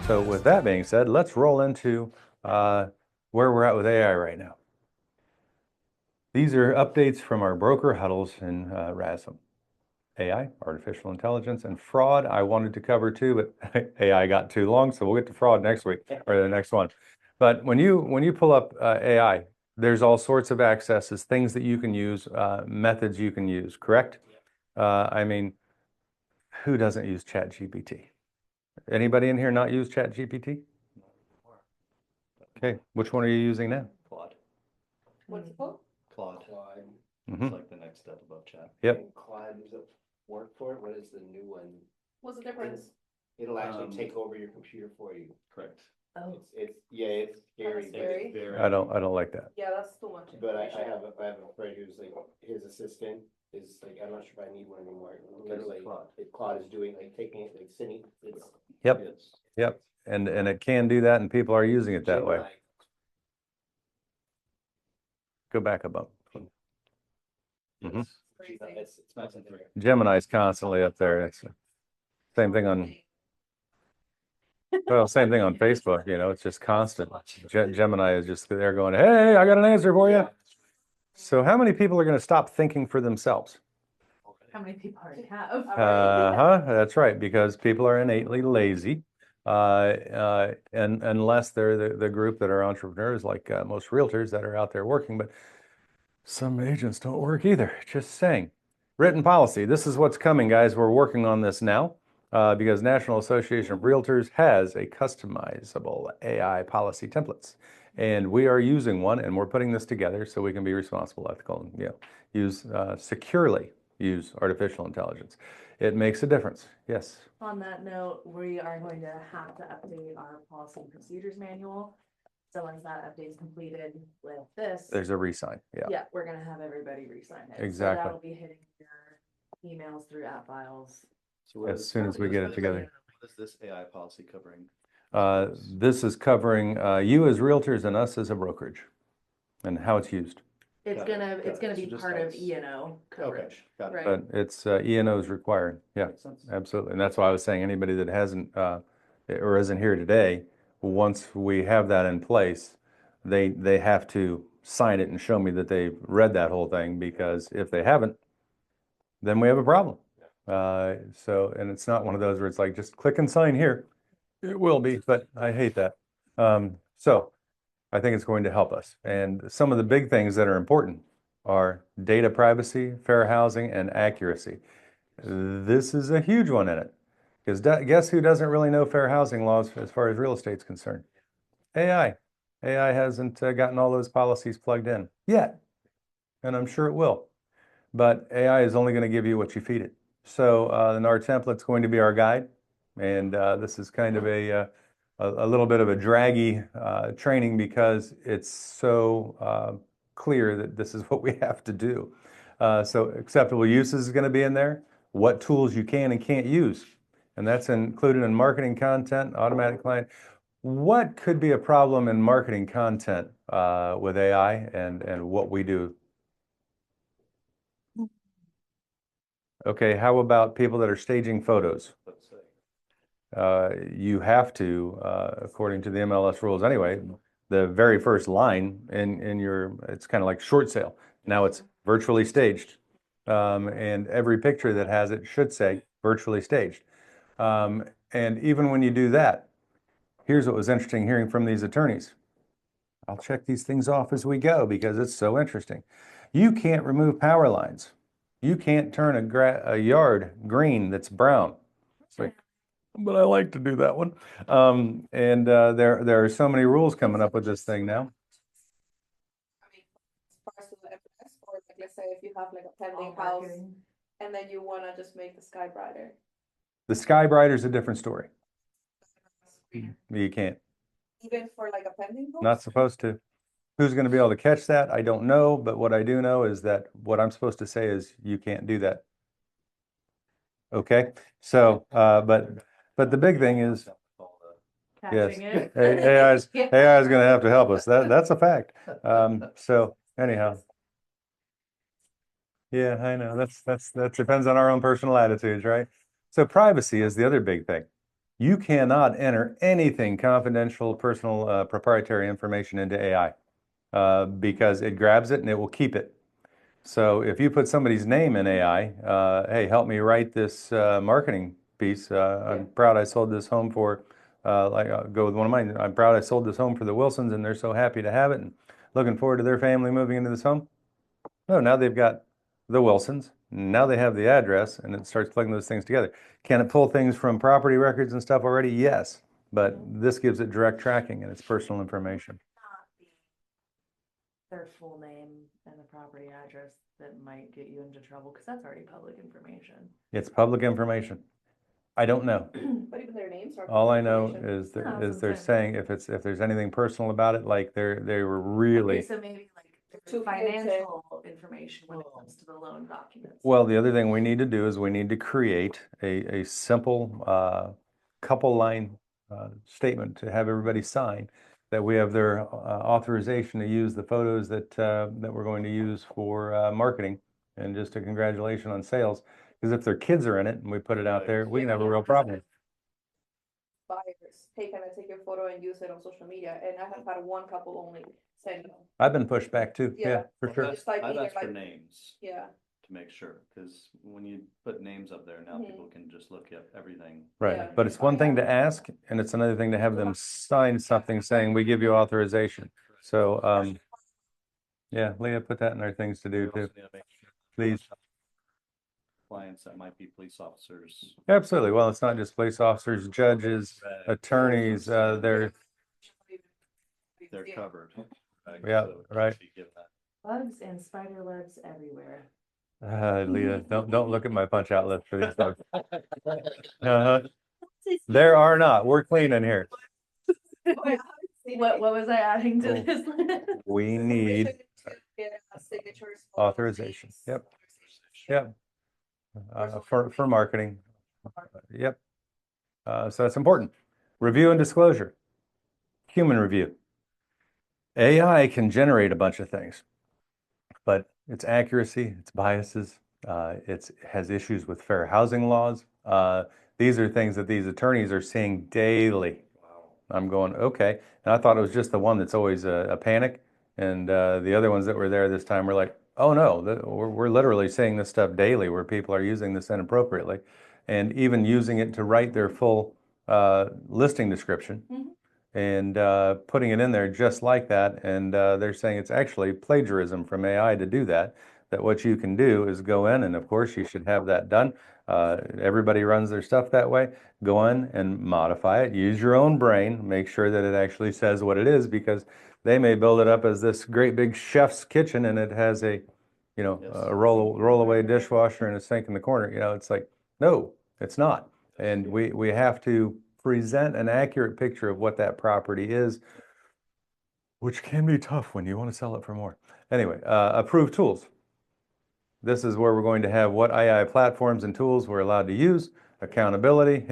So with that being said, let's roll into where we're at with AI right now. These are updates from our broker huddles in RASM. AI, artificial intelligence, and fraud I wanted to cover too, but AI got too long, so we'll get to fraud next week or the next one. But when you pull up AI, there's all sorts of accesses, things that you can use, methods you can use, correct? I mean, who doesn't use ChatGPT? Anybody in here not use ChatGPT? Okay, which one are you using now? Claude. What's it called? Claude. Mhm. It's like the next step above chat. Yep. And Claude, does it work for it? What is the new one? What's the difference? It'll actually take over your computer for you. Correct. Oh, It's scary. scary. I don't like that. yeah, that's too much But I information. have a friend who's like, his assistant is like, I'm not sure if I need one anymore. Literally, Claude. Claude is doing, like, taking it, like, sitting, it's. Yep. Yes. Yep. And it can do that, and people are using it that way. Gemini. Go back a bump. Mhm. Yes. Crazy. It's Max and 3. Gemini's constantly up there. It's same thing on same thing on Facebook. You know, it's just constant. Gemini is just there going, "Hey, I got an answer for you." So how many people are going to stop thinking for themselves? How many people already have? That's right, because people are innately lazy. And unless they're the group that are entrepreneurs, like most realtors that are out there working, but some agents don't work either. Just saying. Written policy. This is what's coming, guys. We're working on this now because National Association of Realtors has a customizable AI policy templates. And we are using one, and we're putting this together so we can be responsible, ethical, and use securely use artificial intelligence. It makes a difference. Yes. On that note, we are going to have to update our policy and procedures manual. So once that update is completed with this, There's a re-sign. Yeah. yeah, we're gonna have everybody re-sign it. Exactly. So that'll be hitting your emails through app files. So what As is- soon as we what get is- it together. What is this AI policy covering? This is covering you as realtors and us as a brokerage and how it's used. It's Got it, gonna, got it's it. gonna So be just part of helps. E&O coverage. Got it. Right. But it's E&O is required. Yeah, Makes sense. absolutely. And that's why I was saying anybody that hasn't or isn't here today, once we have that in place, they have to sign it and show me that they've read that whole thing, because if they haven't, then we have a problem. And it's not one of those where it's like, just click and sign here. It will be, but I hate that. So I think it's going to help us. And some of the big things that are important are data privacy, fair housing, and accuracy. This is a huge one in it. Because guess who doesn't really know fair housing laws as far as real estate's concerned? AI. AI hasn't gotten all those policies plugged in yet, and I'm sure it will. But AI is only going to give you what you feed it. So the NAR template's going to be our guide, and this is kind of a little bit of a draggy training, because it's so clear that this is what we have to do. So acceptable uses is going to be in there, what tools you can and can't use, and that's included in marketing content, automatic client. What could be a problem in marketing content with AI and what we do? Okay, how about people that are staging photos? Let's say. You have to, according to the MLS rules anyway, the very first line in your, it's kind of like short sale. Now it's virtually staged. And every picture that has it should say virtually staged. And even when you do that, here's what was interesting hearing from these attorneys. I'll check these things off as we go because it's so interesting. You can't remove power lines. You can't turn a yard green that's brown. It's like, but I like to do that one. There are so many rules coming up with this thing now. I mean, as far as the MLS, or like, let's say if you have like a pending All house marketing. and then you wanna just make the sky brighter. The Sky Brighter is a different story. You can't. Even for like a pending home? Not supposed to. Who's going to be able to catch that? I don't know. But what I do know is that what I'm supposed to say is you can't do that. Okay. So, but the big thing is, yes, Catching it. AI is Yeah. going to have to help us. That's a fact. So anyhow, yeah, I know that depends on our own personal attitudes, right? So privacy is the other big thing. You cannot enter anything confidential, personal, proprietary information into AI because it grabs it and it will keep it. So if you put somebody's name in AI, hey, help me write this marketing piece. I'm proud I sold this home for, like, I'll go with one of mine. I'm proud I sold this home for the Wilsons, and they're so happy to have it, and looking forward to their family moving into this home. No, now they've got the Wilsons. Now they have the address, and it starts plugging those things together. Can it pull things from property records and stuff already? Yes, but this gives it direct tracking and it's personal information. Not their full name and the property address that might get you into trouble, because that's already public information. It's public information. I don't know. But even their names are. All I know information. is No, that that's is they're what I'm saying. saying if there's anything personal about it, like they were really. Okay, so maybe like To financial information when it comes to the loan documents. Well, the other thing we need to do is we need to create a simple couple line statement to have everybody sign that we have their authorization to use the photos that we're going to use for marketing, and just a congratulation on sales. Because if their kids are in it and we put it out there, we can have a real problem. Buyers, hey, can I take your photo and use it on social media? And I have had one couple only saying no. I've been pushed back too. Yeah, Yeah. for Well, sure. I've Just like I've either asked for like- names Yeah, to make sure, because when you put names up there, now Mhm. people can just look at everything. Right, Yeah. but it's one thing to ask, and it's another thing to have them sign something saying, we give you authorization. So, yeah, Leah, put that in our things to We do also too, need to make sure please. Clients that might be police officers. Absolutely. Well, it's not just police officers, judges, attorneys, they're, They're Yeah. covered. Yeah, So we right. should give that. Bugs and spider webs everywhere. Leah, don't look at my punch out list for these folks. Uh-huh. There are not. We're clean in here. What was I adding to Oh. this list? We need Get signatures. photos, authorization. names, Yep. authorization. Yep, for marketing. Yep. So that's important. Review and disclosure. Human review. AI can generate a bunch of things, but its accuracy, its biases, it has issues with fair housing laws. These are things that these attorneys are seeing daily. I'm going, okay. And I thought it was just the one that's always a panic. And the other ones that were there this time were like, oh no, we're literally seeing this stuff daily where people are using this inappropriately and even using it to write their full listing description and putting it in there just like that. And they're saying it's actually plagiarism from AI to do that. That what you can do is go in, and of course you should have that done. Everybody runs their stuff that way. Go in and modify it. Use your own brain. Make sure that it actually says what it is, because they may build it up as this great big chef's kitchen, and it has a, Yes. a rollaway dishwasher and a sink in the corner. It's like, no, it's not. And we have to present an accurate picture of what that property is, which can be tough when you want to sell it for more. Anyway, approved tools. This is where we're going to have what AI platforms and tools we're allowed to use. Accountability.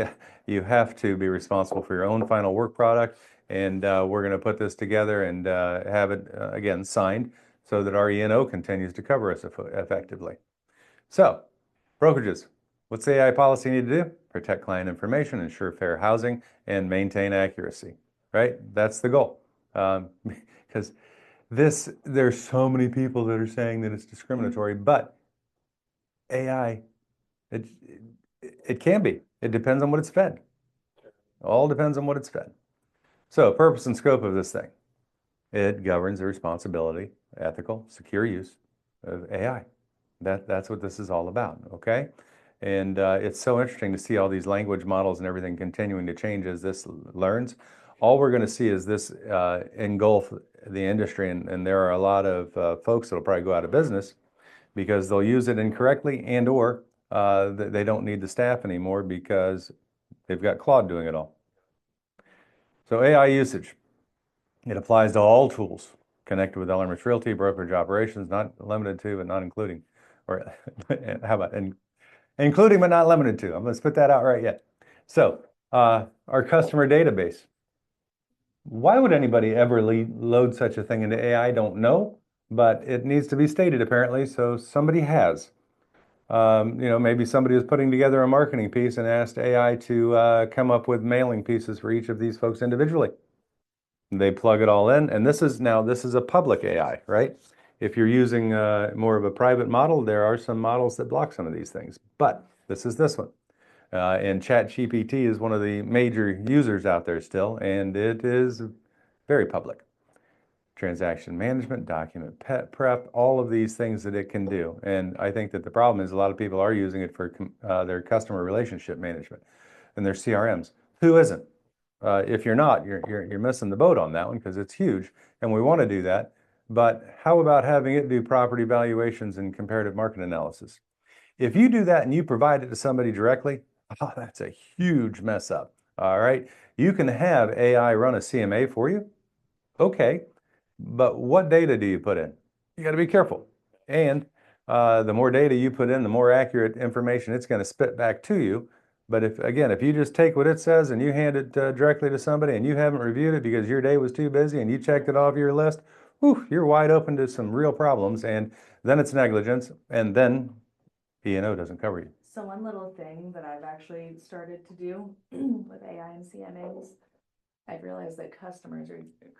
You have to be responsible for your own final work product. And we're going to put this together and have it, again, signed so that our E&O continues to cover us effectively. So, brokerages. What's the AI policy need to do? Protect client information, ensure fair housing, and maintain accuracy, right? That's the goal. Because there's so many people that are saying that it's discriminatory, but AI, it can be. It depends on what it's fed. All depends on what it's fed. So, purpose and scope of this thing. It governs the responsibility, ethical, secure use of AI. That's what this is all about, okay? And it's so interesting to see all these language models and everything continuing to change as this learns. All we're going to see is this engulf the industry, and there are a lot of folks that will probably go out of business because they'll use it incorrectly, and or they don't need the staff anymore because they've got Claude doing it all. So AI usage. It applies to all tools connected with Elements Realty, brokerage operations, not limited to, but not including. Or how about including but not limited to? I'm going to put that out right yet. So our customer database. Why would anybody ever load such a thing into AI? I don't know, but it needs to be stated apparently, so somebody has. Maybe somebody was putting together a marketing piece and asked AI to come up with mailing pieces for each of these folks individually. They plug it all in, and this is a public AI, right? If you're using more of a private model, there are some models that block some of these things, but this is this one. And ChatGPT is one of the major users out there still, and it is very public. Transaction management, document prep, all of these things that it can do. And I think that the problem is a lot of people are using it for their customer relationship management and their CRMs. Who isn't? If you're not, you're missing the boat on that one because it's huge, and we want to do that. But how about having it do property valuations and comparative market analysis? If you do that and you provide it to somebody directly, oh, that's a huge mess up. All right, you can have AI run a CMA for you. Okay, but what data do you put in? You got to be careful. And the more data you put in, the more accurate information it's going to spit back to you. But if you just take what it says and you hand it directly to somebody and you haven't reviewed it because your day was too busy and you checked it off your list, whew, you're wide open to some real problems. And then it's negligence, and then E&O doesn't cover you. So one little thing that I've actually started to do with AI and CMAs, I've realized that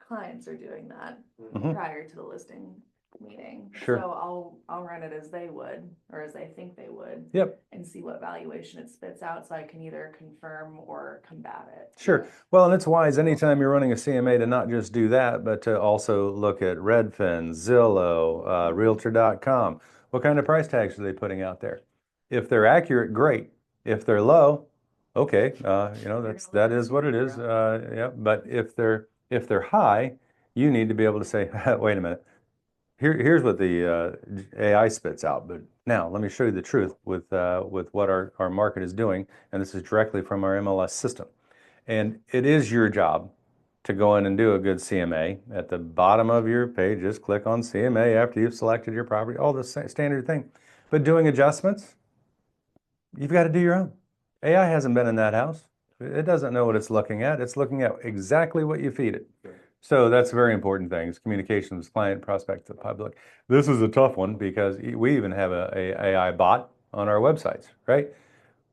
clients are doing that Mhm. prior to the listing meeting. Sure. So I'll run it as they would, or as they think they would. Yep. And see what valuation it spits out, so I can either confirm or combat it. Sure. Well, and it's wise anytime you're running a CMA to not just do that, but to also look at Redfin, Zillow, Realtor.com. What kind of price tags are they putting out there? If they're accurate, great. If they're low, okay, that is what it is. Yeah. But if they're high, you need to be able to say, wait a minute. Here's what the AI spits out. But now let me show you the truth with what our market is doing, and this is directly from our MLS system. And it is your job to go in and do a good CMA. At the bottom of your page, just click on CMA after you've selected your property, all the standard thing. But doing adjustments, you've got to do your own. AI hasn't been in that house. It doesn't know what it's looking at. It's looking at exactly what you feed it. So that's very important things, communications, client, prospect, to the public. This is a tough one because we even have a AI bot on our websites, right?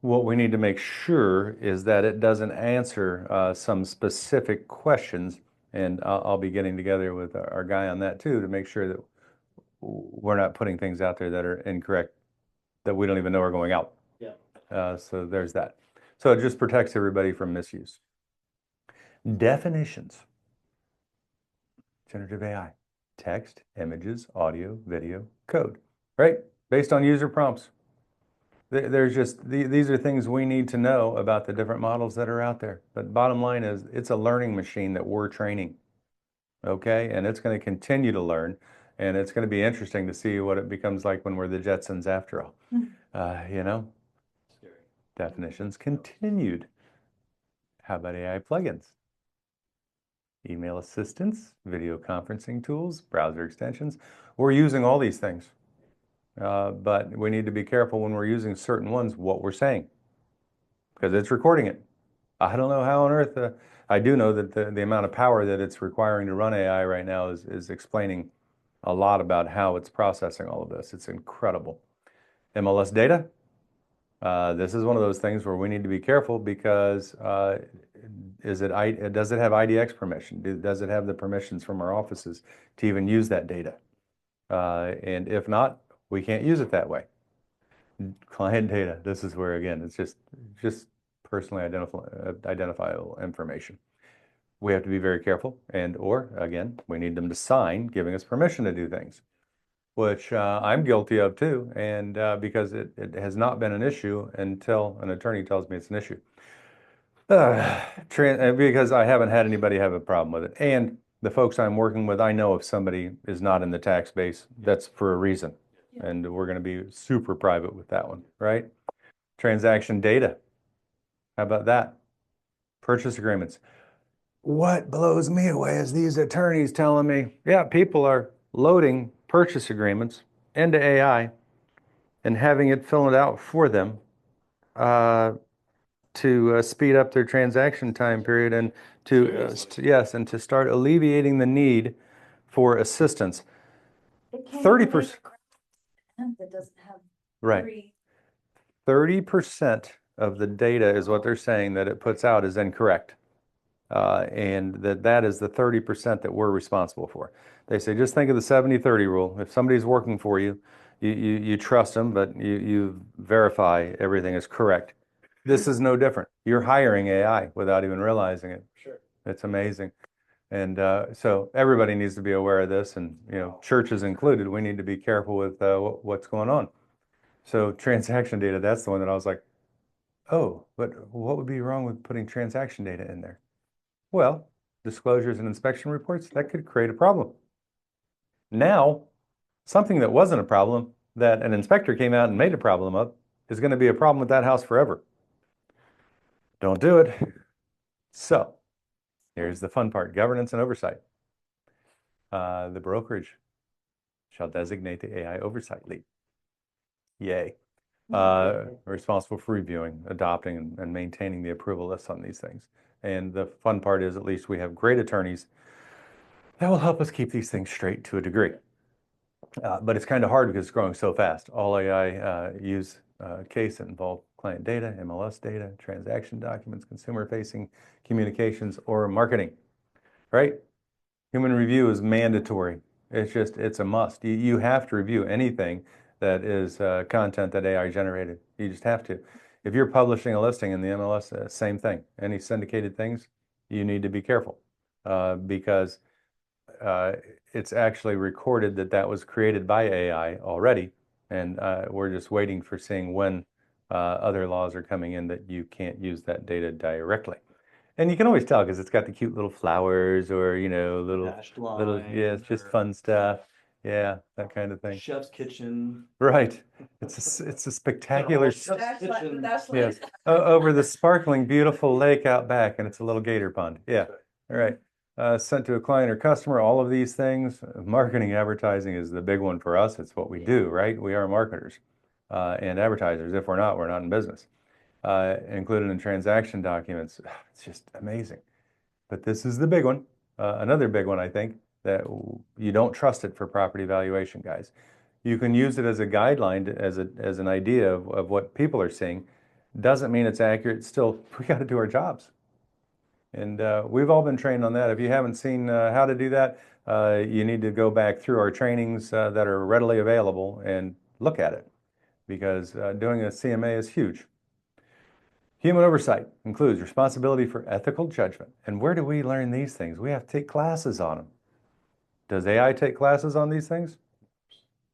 What we need to make sure is that it doesn't answer some specific questions, and I'll be getting together with our guy on that too to make sure that we're not putting things out there that are incorrect, that we don't even know are going out. Yeah. So there's that. So it just protects everybody from misuse. Definitions. Generative AI, text, images, audio, video, code, right? Based on user prompts. There's just, these are things we need to know about the different models that are out there. But bottom line is, it's a learning machine that we're training, okay? And it's going to continue to learn, and it's going to be interesting to see what it becomes like when we're the Jetsons after all. Scary. Definitions continued. How about AI plugins? Email assistants, video conferencing tools, browser extensions. We're using all these things, but we need to be careful when we're using certain ones what we're saying, because it's recording it. I don't know how on earth, I do know that the amount of power that it's requiring to run AI right now is explaining a lot about how it's processing all of this. It's incredible. MLS data. This is one of those things where we need to be careful because does it have IDX permission? Does it have the permissions from our offices to even use that data? And if not, we can't use it that way. Client data. This is where, again, it's just personally identifiable information. We have to be very careful, or again, we need them to sign giving us permission to do things, which I'm guilty of too, and because it has not been an issue until an attorney tells me it's an issue. Because I haven't had anybody have a problem with it. And the folks I'm working with, I know if somebody is not in the tax base, that's for a reason. And we're going to be super private with that one, right? Transaction data. How about that? Purchase agreements. What blows me away is these attorneys telling me, yeah, people are loading purchase agreements into AI and having it fill it out for them to speed up their transaction time period and and to start alleviating the need for assistance. 30%. That doesn't have Right. 30% of the data is what they're saying that it puts out is incorrect. And that is the 30% that we're responsible for. They say, just think of the 70-30 rule. If somebody's working for you, you trust them, but you verify everything is correct. This is no different. You're hiring AI without even realizing it. Sure. It's amazing. And so everybody needs to be aware of this, and churches included. We need to be careful with what's going on. So transaction data, that's the one that I was like, oh, but what would be wrong with putting transaction data in there? Well, disclosures and inspection reports, that could create a problem. Now, something that wasn't a problem, that an inspector came out and made a problem of, is going to be a problem with that house forever. Don't do it. So, here's the fun part, governance and oversight. The brokerage shall designate the AI oversight lead. Yay. Responsible for reviewing, adopting, and maintaining the approval lists on these things. And the fun part is, at least we have great attorneys that will help us keep these things straight to a degree. But it's kind of hard because it's growing so fast. All AI use case that involve client data, MLS data, transaction documents, consumer-facing communications, or marketing, right? Human review is mandatory. It's a must. You have to review anything that is content that AI generated. You just have to. If you're publishing a listing in the MLS, same thing. Any syndicated things, you need to be careful because it's actually recorded that was created by AI already, and we're just waiting for seeing when other laws are coming in that you can't use that data directly. And you can always tell because it's got the cute little flowers or, little, Dashed yeah, it's just line fun stuff. Yeah, that kind of or thing. Chef's Kitchen. Right. It's a spectacular, Chef's Kitchen. yes, over the sparkling, beautiful lake out back, and it's a little gator pond. Yeah, all right. Sent to a client or customer, all of these things. Marketing, advertising is the big one for us. It's what we do, right? We are marketers and advertisers. If we're not in business. Included in transaction documents. It's just amazing. But this is the big one. Another big one, I think, that you don't trust it for property valuation, guys. You can use it as a guideline, as an idea of what people are seeing. Doesn't mean it's accurate. Still, we got to do our jobs. And we've all been trained on that. If you haven't seen how to do that, you need to go back through our trainings that are readily available and look at it, because doing a CMA is huge. Human oversight includes responsibility for ethical judgment. And where do we learn these things? We have to take classes on them. Does AI take classes on these things?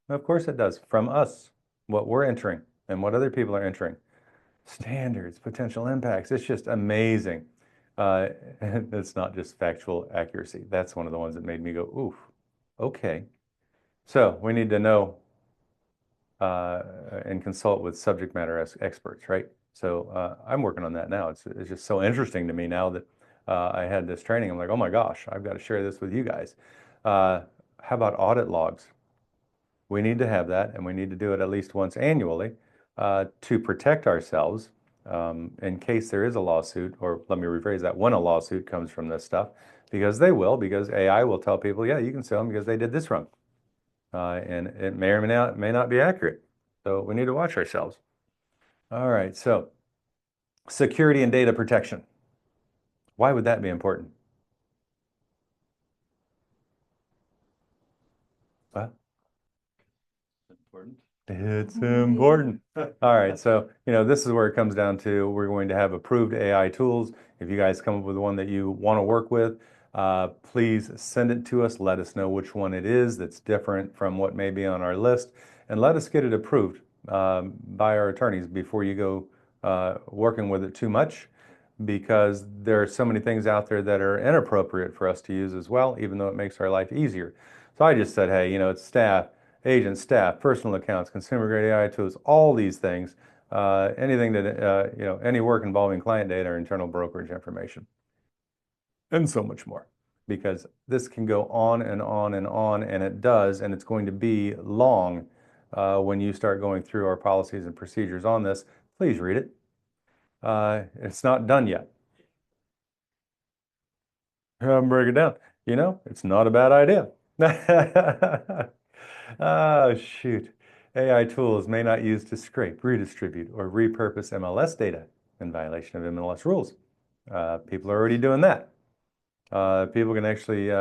Of course it does, from us, what we're entering and what other people are entering. Standards, potential impacts, it's just amazing. It's not just factual accuracy. That's one of the ones that made me go, oof, okay. So we need to know and consult with subject matter experts, right? So I'm working on that now. It's just so interesting to me now that I had this training. I'm like, oh my gosh, I've got to share this with you guys. How about audit logs? We need to have that, and we need to do it at least once annually to protect ourselves in case there is a lawsuit, or let me rephrase that, when a lawsuit comes from this stuff, because they will, because AI will tell people, yeah, you can sue them because they did this wrong. And it may or may not be accurate. So we need to watch ourselves. All right, so security and data protection. Why would that be important? Well, Important. it's important. All right, so this is where it comes down to. We're going to have approved AI tools. If you guys come up with one that you want to work with, please send it to us. Let us know which one it is that's different from what may be on our list, and let us get it approved by our attorneys before you go working with it too much, because there are so many things out there that are inappropriate for us to use as well, even though it makes our life easier. So I just said, hey, it's staff, agent, staff, personal accounts, consumer grade AI tools, all these things, anything that, any work involving client data or internal brokerage information, and so much more, because this can go on and on and on, and it does, and it's going to be long when you start going through our policies and procedures on this. Please read it. It's not done yet. Break it down. It's not a bad idea. Oh, shoot. AI tools may not use to scrape, redistribute, or repurpose MLS data in violation of MLS rules. People are already doing that. People can actually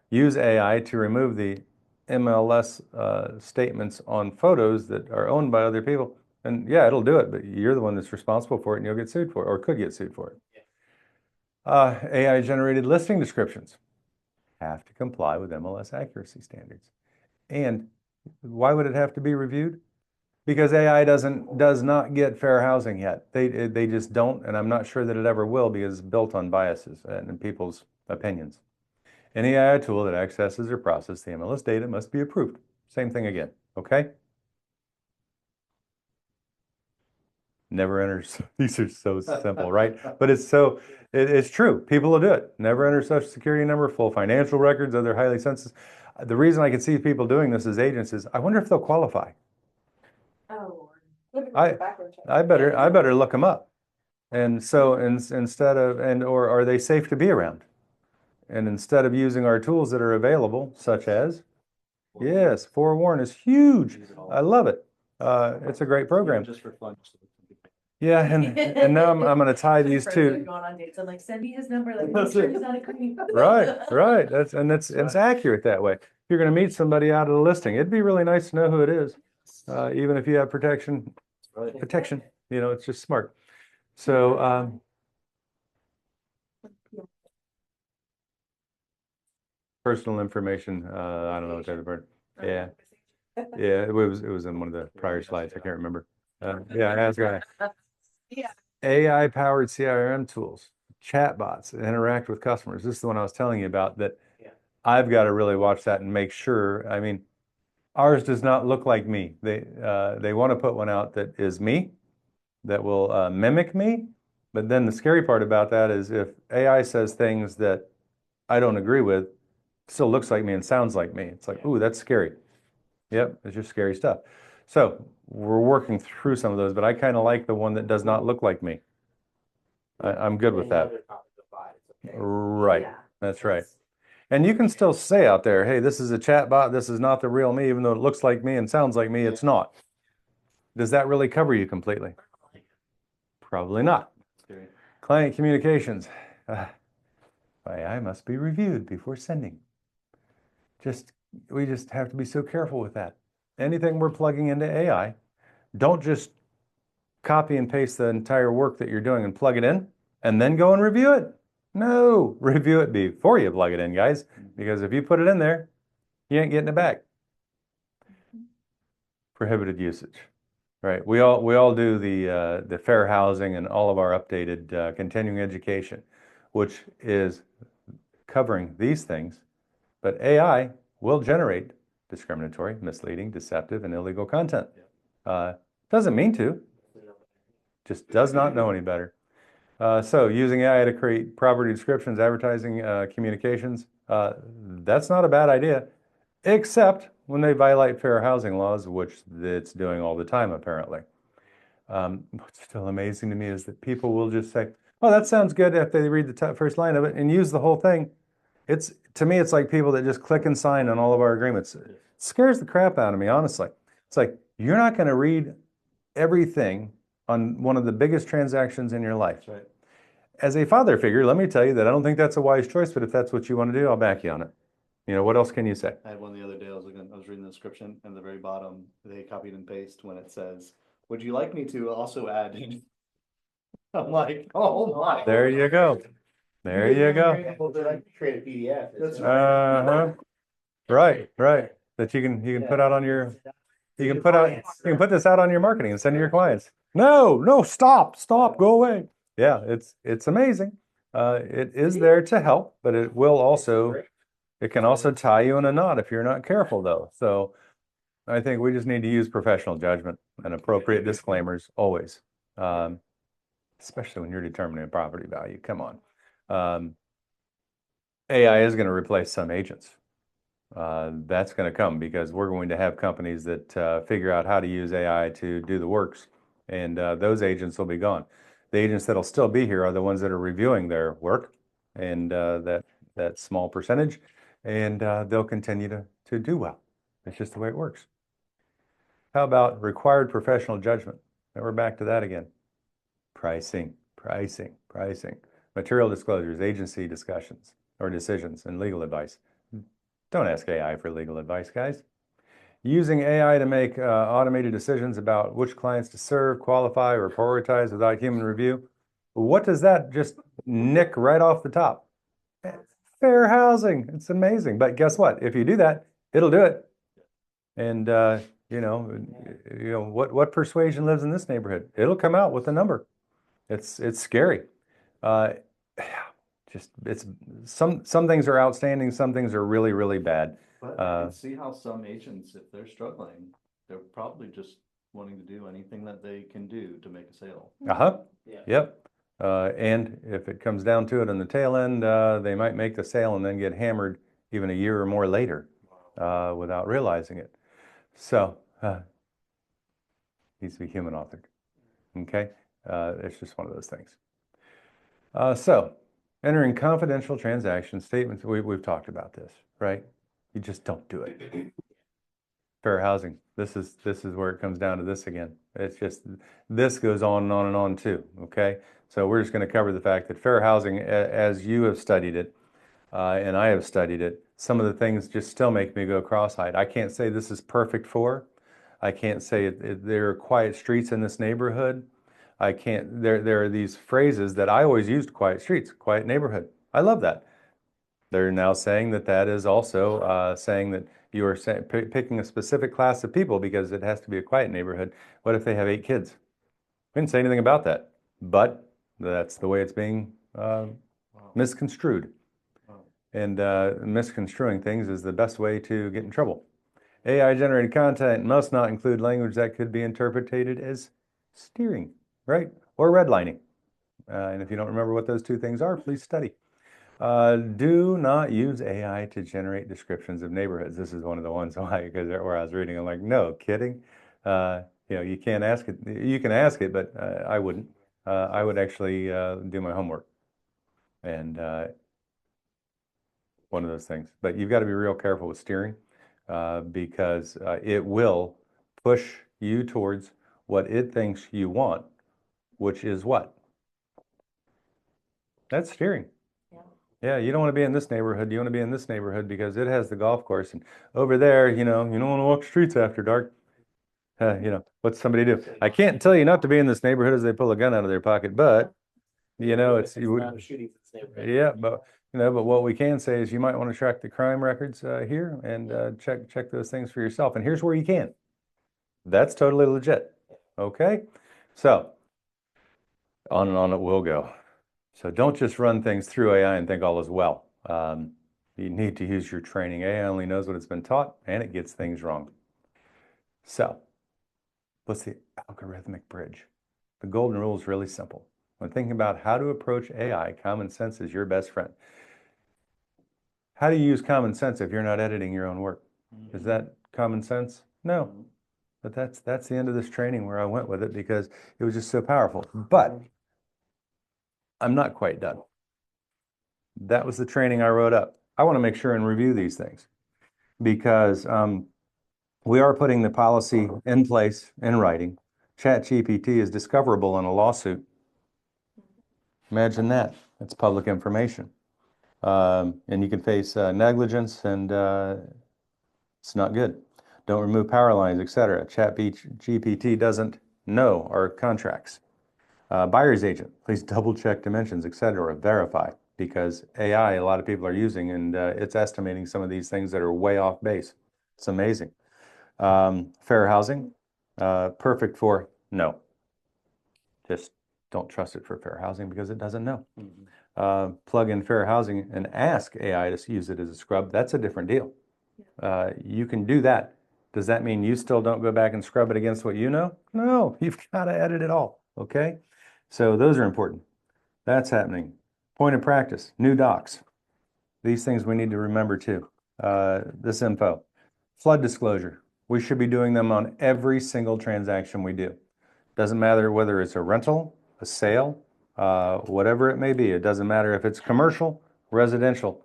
use AI to remove the MLS statements on photos that are owned by other people. And yeah, it'll do it, but you're the one that's responsible for it and you'll get sued for it or could get sued for it. AI generated listing descriptions have to comply with MLS accuracy standards. And why would it have to be reviewed? Because AI does not get fair housing yet. They just don't, and I'm not sure that it ever will because it's built on biases and people's opinions. Any AI tool that accesses or processes the MLS data must be approved. Same thing again, okay? Never enters. These are so simple, right? But it's true. People will do it. Never enter social security number, full financial records, other highly sensitive. The reason I can see people doing this as agents is I wonder if they'll qualify. Oh, Look at I- the background check. I better look them up. And so instead of, or are they safe to be around? And instead of using our tools that are available, such as, yes, Forewarn is huge. Use it all. I love it. It's a great program. Just for fun. Yeah, and now I'm going to tie these friends that are two. going on dates. I'm like, send me his number. Like, make sure he's not a creep. Right. It's accurate that way. If you're going to meet somebody out at a listing, it'd be really nice to know who it is, even if you have protection. It's just smart. So, personal information. I don't know what that word. Yeah, yeah. It was in one of the prior slides. I can't remember. Yeah, ask guy. Yeah. AI powered CRM tools, chatbots that interact with customers. This is the one I was telling you about that. Yeah. I've got to really watch that and make sure. I mean, ours does not look like me. They want to put one out that is me, that will mimic me. But then the scary part about that is if AI says things that I don't agree with, still looks like me and sounds like me. It's like, ooh, that's scary. Yep, it's just scary stuff. So we're working through some of those, but I kind of like the one that does not look like me. I'm good with that. Right, Yeah. that's right. And you can still say out there, hey, this is a chat bot, this is not the real me, even though it looks like me and sounds like me, it's not. Does that really cover you completely? Probably not. Scary. Client communications. AI must be reviewed before sending. We just have to be so careful with that. Anything we're plugging into AI, don't just copy and paste the entire work that you're doing and plug it in and then go and review it. No, review it before you plug it in, guys, because if you put it in there, you ain't getting it back. Prohibited usage, right? We all do the fair housing and all of our updated continuing education, which is covering these things, but AI will generate discriminatory, misleading, deceptive, and illegal content. Doesn't mean to, just does not know any better. So using AI to create property descriptions, advertising, communications, that's not a bad idea, except when they violate fair housing laws, which it's doing all the time, apparently. What's still amazing to me is that people will just say, oh, that sounds good after they read the first line of it and use the whole thing. To me, it's like people that just click and sign on all of our agreements. It scares the crap out of me, honestly. It's like, you're not going to read everything on one of the biggest transactions in your life. That's right. As a father figure, let me tell you that I don't think that's a wise choice, but if that's what you want to do, I'll back you on it. What else can you say? I had one the other day. I was reading the description, and at the very bottom, they copied and pasted when it says, "Would you like me to also add?" I'm like, oh my. There you go. There you go. Create a PDF. That's Uh-huh. Right. That you can put out on your, you can put this out on your marketing and send to your clients. No, stop, go away. Yeah, it's amazing. It is there to help, but it can also tie you in a knot if you're not careful though. So I think we just need to use professional judgment and appropriate disclaimers always. Especially when you're determining a property value. Come on. AI is going to replace some agents. That's going to come because we're going to have companies that figure out how to use AI to do the works, and those agents will be gone. The agents that'll still be here are the ones that are reviewing their work, and that small percentage, and they'll continue to do well. It's just the way it works. How about required professional judgment? And we're back to that again. Pricing, pricing, pricing. Material disclosures, agency discussions or decisions, and legal advice. Don't ask AI for legal advice, guys. Using AI to make automated decisions about which clients to serve, qualify, or prioritize without human review. What does that just nick right off the top? Fair housing. It's amazing. But guess what? If you do that, it'll do it. And you know what persuasion lives in this neighborhood? It'll come out with a number. It's scary. Just it's some things are outstanding, some things are really, really bad. But I can see how some agents, if they're struggling, they're probably just wanting to do anything that they can do to make a sale. Uh-huh. Yeah. Yep. And if it comes down to it on the tail end, they might make the sale and then get hammered even a year or more later without realizing it. So, needs to be human authored. Okay? It's just one of those things. So, entering confidential transaction statements, we've talked about this, right? You just don't do it. Fair housing. This is where it comes down to this again. It's just, this goes on and on and on too, okay? So we're just going to cover the fact that fair housing, as you have studied it, and I have studied it, some of the things just still make me go cross-eyed. I can't say this is perfect for. I can't say there are quiet streets in this neighborhood. I can't, there are these phrases that I always used: quiet streets, quiet neighborhood. I love that. They're now saying that that is also saying that you are picking a specific class of people because it has to be a quiet neighborhood. What if they have 8 kids? We didn't say anything about that, but that's the way it's being misconstrued. And misconstruing things is the best way to get in trouble. AI-generated content must not include language that could be interpreted as steering, right? Or redlining. And if you don't remember what those two things are, please study. Do not use AI to generate descriptions of neighborhoods. This is one of the ones because where I was reading, I'm like, no kidding. You know, you can't ask it. You can ask it, but I wouldn't. I would actually do my homework. And one of those things. But you've got to be real careful with steering because it will push you towards what it thinks you want, which is what? That's steering. Yeah, you don't want to be in this neighborhood. You want to be in this neighborhood because it has the golf course. And over there, you know, you don't want to walk streets after dark. You know, what's somebody do? I can't tell you not to be in this neighborhood as they pull a gun out of their pocket, but, you know, it's not a shooting for this neighborhood. yeah, but, you know, but what we can say is you might want to track the crime records here and check those things for yourself. And here's where you can. That's totally legit. Okay? So, on and on it will go. So don't just run things through AI and think all is well. You need to use your training. AI only knows what it's been taught, and it gets things wrong. So, what's the algorithmic bridge? The golden rule is really simple. When thinking about how to approach AI, common sense is your best friend. How do you use common sense if you're not editing your own work? Is that common sense? No. But that's the end of this training where I went with it because it was just so powerful. But I'm not quite done. That was the training I wrote up. I want to make sure and review these things because we are putting the policy in place in writing. ChatGPT is discoverable in a lawsuit. Imagine that. It's public information. And you can face negligence and it's not good. Don't remove power lines, etc. ChatGPT doesn't know our contracts. Buyer's agent, please double check dimensions, etc. Verify because AI, a lot of people are using and it's estimating some of these things that are way off base. It's amazing. Fair housing, perfect for no. Just don't trust it for fair housing because it doesn't know. Plug in fair housing and ask AI to use it as a scrub. That's a different deal. You can do that. Does that mean you still don't go back and scrub it against what you know? No, you've got to edit it all. Okay. So those are important. That's happening. Point of practice, new docs. These things we need to remember too. This info. Flood disclosure. We should be doing them on every single transaction we do. Doesn't matter whether it's a rental, a sale, whatever it may be. It doesn't matter if it's commercial, residential.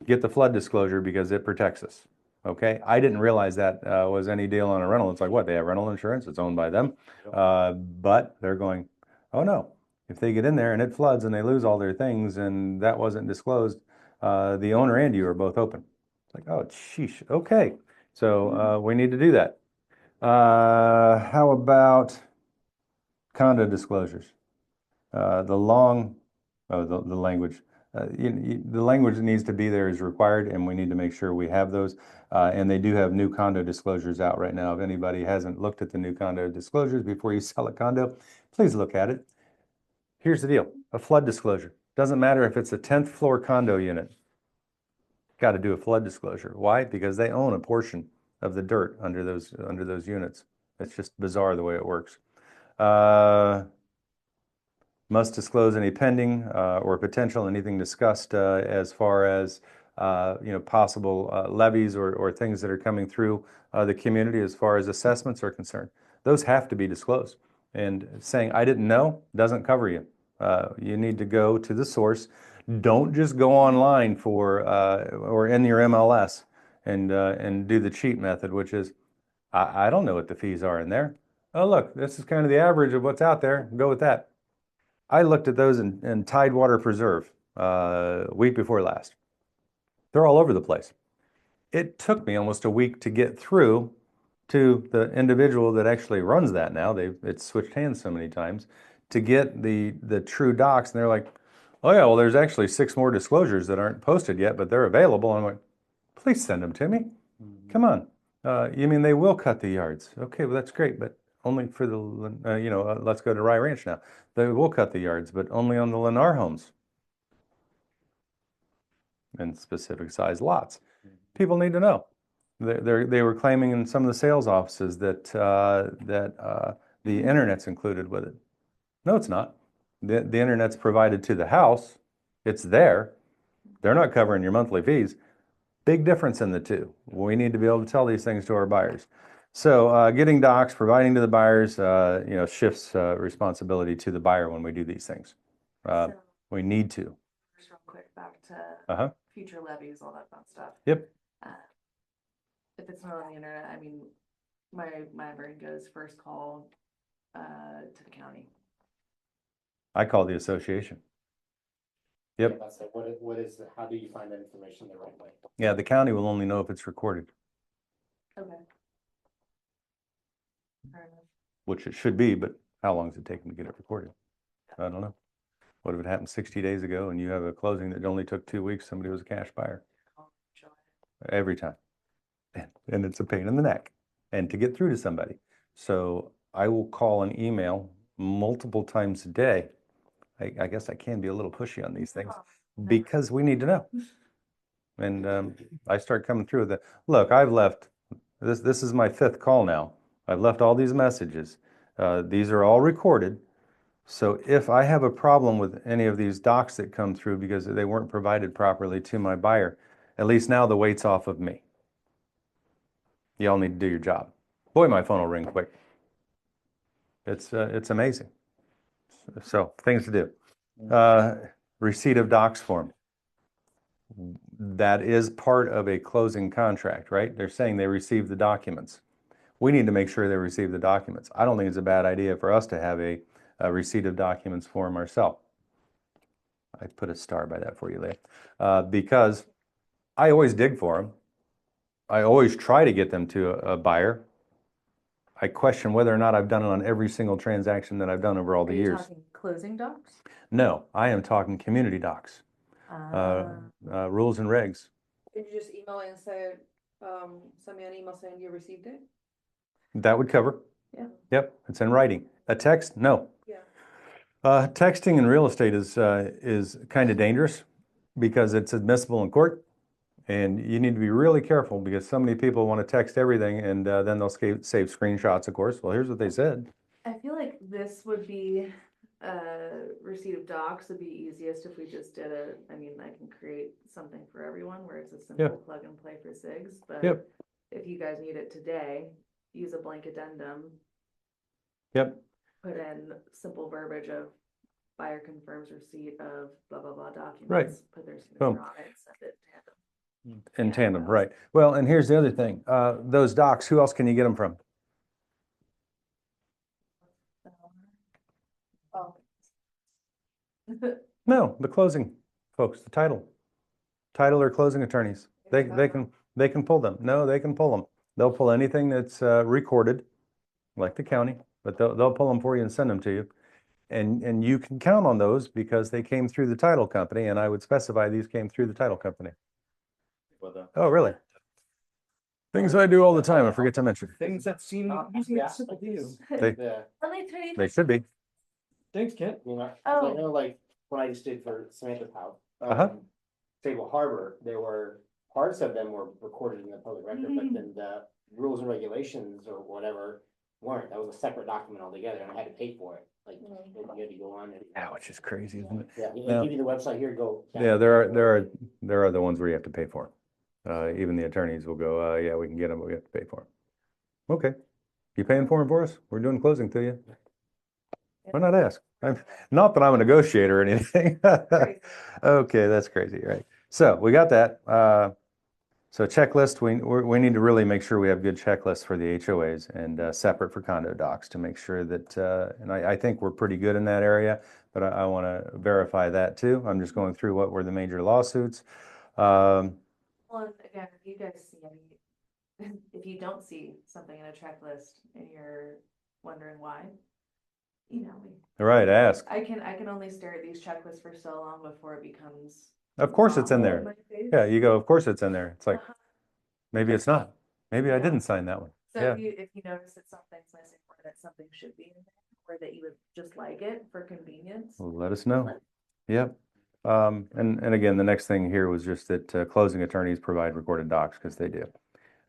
Get the flood disclosure because it protects us. Okay, I didn't realize that was any deal on a rental. It's like, what, they have rental insurance, it's owned by them. But they're going, oh no, if they get in there and it floods and they lose all their things and that wasn't disclosed, the owner and you are both open. It's like, oh, sheesh, okay. So we need to do that. How about condo disclosures? The language. The language that needs to be there is required, and we need to make sure we have those. And they do have new condo disclosures out right now. If anybody hasn't looked at the new condo disclosures before you sell a condo, please look at it. Here's the deal, a flood disclosure. Doesn't matter if it's a 10th floor condo unit. Got to do a flood disclosure. Why? Because they own a portion of the dirt under those units. It's just bizarre the way it works. Must disclose any pending or potential anything discussed as far as possible levies or things that are coming through the community as far as assessments are concerned. Those have to be disclosed. And saying I didn't know doesn't cover you. You need to go to the source. Don't just go online for or in your MLS and do the cheat method, which is I don't know what the fees are in there. Oh look, this is kind of the average of what's out there. Go with that. I looked at those in Tidewater Preserve week before last. They're all over the place. It took me almost a week to get through to the individual that actually runs that now. It's switched hands so many times to get the true docs, and they're like, oh yeah, well there's actually 6 more disclosures that aren't posted yet, but they're available. And I'm like, please send them to me. Come on. You mean they will cut the yards? Okay, well that's great, but only for the, let's go to Rye Ranch now. They will cut the yards, but only on the Lennar homes and specific size lots. People need to know. They were claiming in some of the sales offices that the internet's included with it. No, it's not. The internet's provided to the house. It's there. They're not covering your monthly fees. Big difference in the two. We need to be able to tell these things to our buyers. So getting docs, providing to the buyers, shifts responsibility to the buyer when we do these things. So, We need to. just real quick, back to Uh-huh. future levies, all that fun stuff. Yep. If it's not on the internet, I mean, my brain goes first call to the county. I call the association. Yep. That's it. How do you find that information the right way? Yeah, the county will only know if it's recorded, Okay. Fair enough. which it should be, but how long does it take them to get it recorded? I don't know. What if it happened 60 days ago and you have a closing that only took 2 weeks, somebody was a cash buyer? Every time. And it's a pain in the neck and to get through to somebody. So I will call and email multiple times a day. I guess I can be a little pushy on these things because we need to know. And I start coming through with look, I've left, this is my 5th call now. I've left all these messages. These are all recorded. So if I have a problem with any of these docs that come through because they weren't provided properly to my buyer, at least now the weight's off of me. Y'all need to do your job. Boy, my phone will ring quick. It's amazing. So things to do. Receipt of docs form. That is part of a closing contract, right? They're saying they received the documents. We need to make sure they receive the documents. I don't think it's a bad idea for us to have a receipt of documents form ourselves. I put a star by that for you, Leah, because I always dig for them. I always try to get them to a buyer. I question whether or not I've done it on every single transaction that I've done over all the Are you years. talking closing docs? No, I am talking community docs, rules and regs. Did you just email and say, send me an email saying you received it? That would cover. Yeah. Yep, it's in writing. A text? No. Yeah. Texting in real estate is kind of dangerous because it's admissible in court. And you need to be really careful because so many people want to text everything and then they'll save screenshots, of course. Well, here's what they said. I feel like this would be, receipt of docs would be easiest if we just did I can create something for everyone where it's a simple plug and play for SIGs, but Yep. if you guys need it today, use a blank addendum. Yep. Put in simple verbiage of buyer confirms receipt of blah, blah, blah documents. Right. Put their signature Boom. on it, send it to them. in Yeah. tandem, right? Well, and here's the other thing, those docs, who else can you get them from? Oh. No, the closing folks, the title or closing attorneys. They can pull them. No, they can pull them. They'll pull anything that's recorded, like the county, but they'll pull them for you and send them to you. And you can count on those because they came through the title company, and I would specify these came through the title company. Oh, really? Things I do all the time, I forget to mention. Things that seem easy and simple to do. They, The, Only three. they should be. Thanks, Kent. you know, 'cause Oh. I know like when I just did for Samantha's house. Uh-huh. Sable Harbor, there were, parts of them were recorded in the public record, but then the rules and regulations or whatever weren't. That was a separate document altogether and I had to pay for it. Like, you had to go on and. Yeah, which is crazy, isn't it? Yeah, they Now- give you the website here, go. Yeah, there are the ones where you have to pay for. Even the attorneys will go, yeah, we can get them, but we have to pay for them. Okay. You paying for them for us? We're doing closing to you. Why not ask? Not that I'm a negotiator or anything. Okay, that's crazy, right? So we got that. So checklist, we need to really make sure we have good checklists for the HOAs and separate for condo docs to make sure that, and I think we're pretty good in that area, but I want to verify that too. I'm just going through what were the major lawsuits. Well, and again, if you guys see any, if you don't see something in a checklist and you're wondering why, email me. Right, ask. I can only stare at these checklists for so long before it becomes. Of course it's in awful there. my face. Yeah, you go, of course it's in there. It's like, Uh-huh. maybe it's not. Maybe I Yeah. didn't sign that one. So Yeah. if you notice that something's missing or that something should be in there, or that you would just like it for convenience. Well, let us know. Yep. And again, the next thing here was just that closing attorneys provide recorded docs because they do.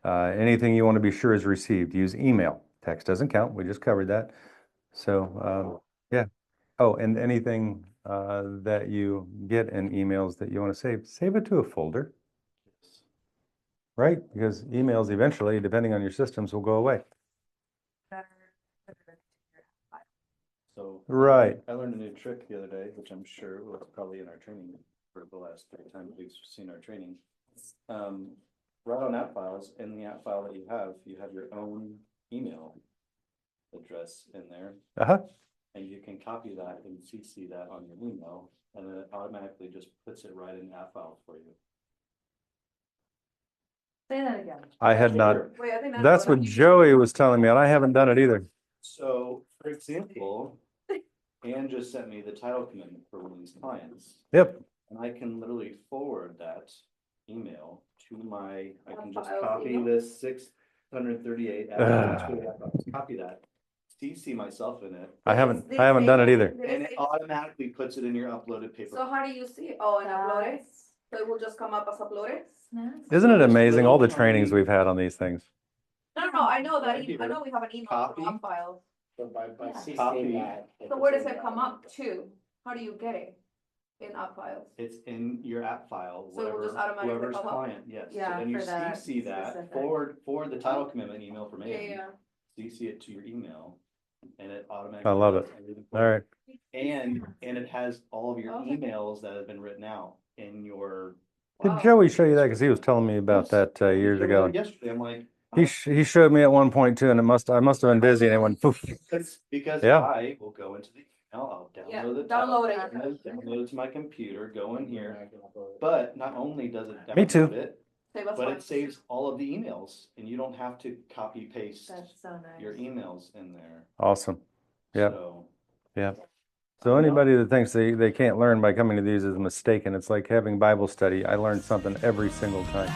Anything you want to be sure is received, use email. Text doesn't count. We just covered that. So, yeah. Oh, and anything that you get in emails that you want to save it to a folder, right? Because emails eventually, depending on your systems, will go away. Better put it into your file. So. Right. I learned a new trick the other day, which I'm sure was probably in our training for the last 3 times we've seen our training. Right on app files, in the app file that you have your own email address in there. Uh-huh. And you can copy that and CC that on your email, and then it automatically just puts it right in the app file for you. Say that again. I had not. Wait, I think That's what Joey was telling me, and I haven't done it either. So, for example, Ann just sent me the title commitment for one of these clients. Yep. And I can literally forward that email to I can just File copy email? this 638. Copy that, CC myself in it, I haven't done it either. and it automatically puts it in your uploaded paper. So how do you see? Oh, and upload it? So it will just come up as uploaded? Isn't it amazing all the trainings we've had on these things? No, I know that, Right I know here. we have an email Copy. for app files. So by Yeah. CCing Copy. that. So where does it come up to? How do you get it in app files? It's in your app file, So it will just automatically whoever's pop up? client, yes. Yeah, And you for that CC that, specific. forward the title commitment email from Yeah, Ann. yeah. CC it to your email, and it automatically. I love does it. everything for All you. right. And it has all of your Okay. emails that have been written out in your. Did Joey show you that? Because he was telling me about that years ago. Yesterday, I'm like. He showed me at one point too, and I must have been busy, and it went poof. Because Yeah. I will go into the email, I'll Yeah, download the. download it. Download it to my computer, go in here, but not only does it. Me too. download it, Save us But time. it saves all of the emails, and you don't have to copy paste That's so nice. your emails in there. Awesome. Yep. So, Yep. So anybody that thinks they can't learn by coming to these is mistaken. It's like having Bible study. I learned something every single time.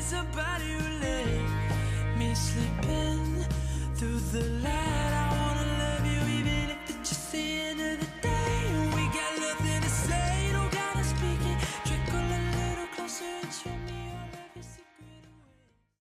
Somebody who let me slip in through the line.